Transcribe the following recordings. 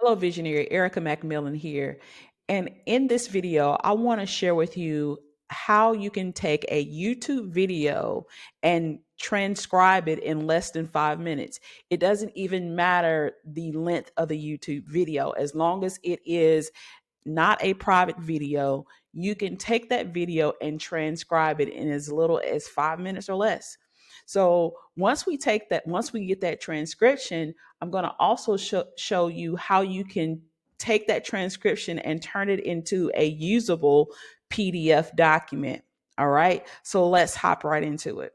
Hello, Visionary. Erica Macmillan here. And in this video, I want to share with you how you can take a YouTube video and transcribe it in less than 5 minutes. It doesn't even matter the length of the YouTube video, as long as it is not a private video. You can take that video and transcribe it in as little as 5 minutes or less. So once we get that transcription, I'm going to also show you how you can take that transcription and turn it into a usable PDF document. All right. So let's hop right into it.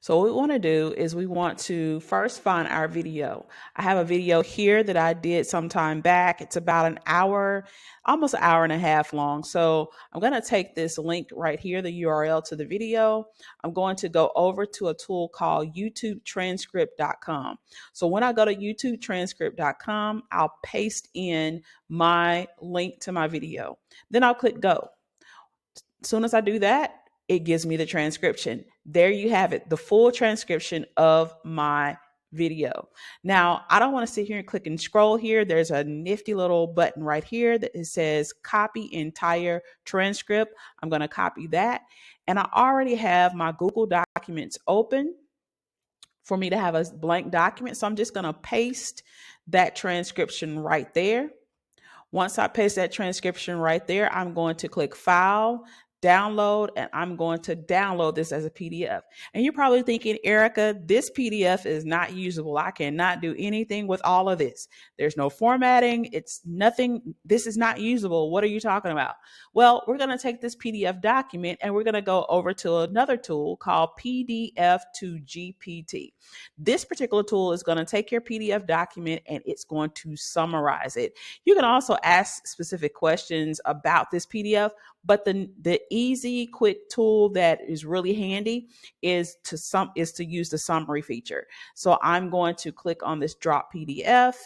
So what we want to do is we want to first find our video. I have a video here that I did some time back. It's about an hour, almost an hour and a half long. So I'm going to take this link right here, the URL to the video. I'm going to go over to a tool called YouTubetranscript.com. So when I go to YouTubetranscript.com, I'll paste in my link to my video. Then I'll click go. As soon as I do that, it gives me the transcription. There you have it, the full transcription of my video. Now, I don't want to sit here and click and scroll here. There's a nifty little button right here that it says copy entire transcript. I'm going to copy that. And I already have my Google Documents open for me to have a blank document. So I'm just going to paste that transcription right there. Once I paste that transcription right there, I'm going to click File, Download, and I'm going to download this as a PDF. And you're probably thinking, Erica, this PDF is not usable. I cannot do anything with all of this. There's no formatting. It's nothing. This is not usable. What are you talking about? Well, we're going to take this PDF document and we're going to go over to another tool called PDF to GPT. This particular tool is going to take your PDF document and it's going to summarize it. You can also ask specific questions about this PDF, but the easy, quick tool that is really handy is to use the summary feature. So I'm going to click on this drop PDF.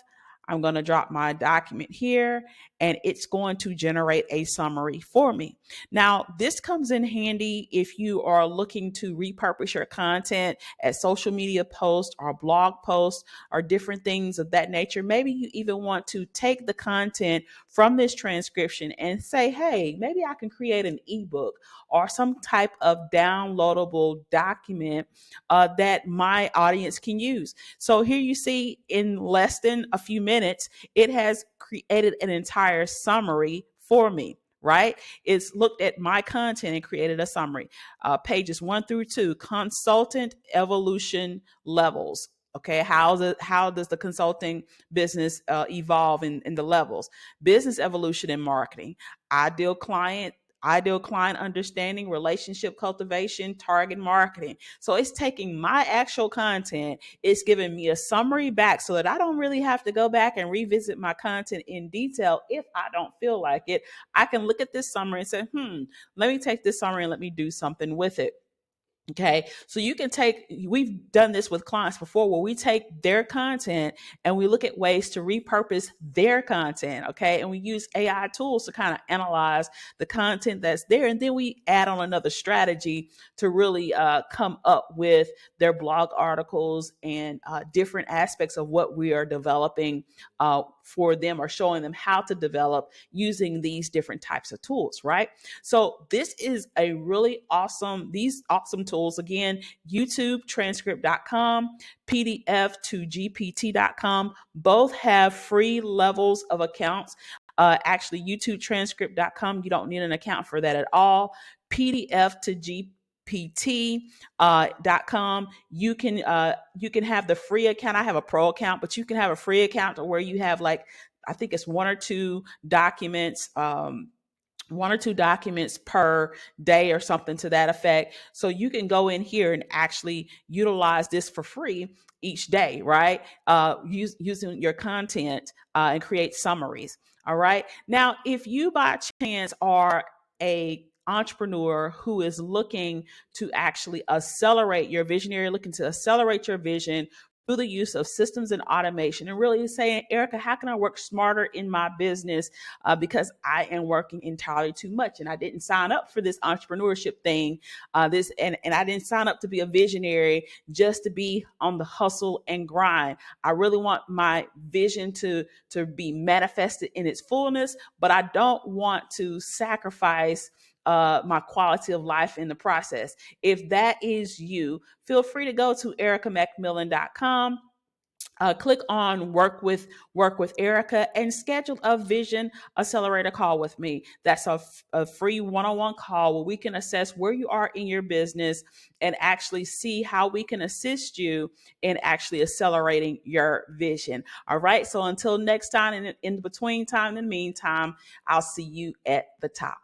I'm going to drop my document here and it's going to generate a summary for me. Now, this comes in handy if you are looking to repurpose your content as social media posts or blog posts or different things of that nature. Maybe you even want to take the content from this transcription and say, hey, maybe I can create an ebook or some type of downloadable document that my audience can use. So here you see in less than a few minutes, it has created an entire summary for me. Right? It's looked at my content and created a summary. Pages 1 through 2, consultant evolution levels. Okay, how does the consulting business evolve in the levels? Business evolution and marketing, ideal client understanding, relationship cultivation, target marketing. So it's taking my actual content, it's giving me a summary back so that I don't really have to go back and revisit my content in detail if I don't feel like it. I can look at this summary and say, let me take this summary and let me do something with it. Okay, so we've done this with clients before where we take their content and we look at ways to repurpose their content. Okay, and we use AI tools to kind of analyze the content that's there. And then we add on another strategy to really come up with their blog articles and different aspects of what we are developing for them or showing them how to develop using these different types of tools, right? So this is a really these awesome tools. Again, YouTubetranscript.com, PDF to GPT.com, both have free levels of accounts. Actually, YouTubetranscript.com, you don't need an account for that at all. PDF to GPT.com, you can have the free account. I have a pro account, but you can have a free account where you have I think it's one or two documents per day or something to that effect. So you can go in here and actually utilize this for free each day, right? Using your content and create summaries. All right. Now, if you by chance are a entrepreneur who is looking to actually accelerate your vision, looking to accelerate your vision through the use of systems and automation, and really saying, Erika, how can I work smarter in my business? Because I am working entirely too much, and I didn't sign up for this entrepreneurship thing. And I didn't sign up to be a visionary just to be on the hustle and grind. I really want my vision to be manifested in its fullness, but I don't want to sacrifice my quality of life in the process. If that is you, feel free to go to ericamcmillan.com. Click on work with Erika and schedule a vision accelerator call with me. That's a free one-on-one call where we can assess where you are in your business and actually see how we can assist you in actually accelerating your vision. All right. So until next time, in between time, in the meantime, I'll see you at the top.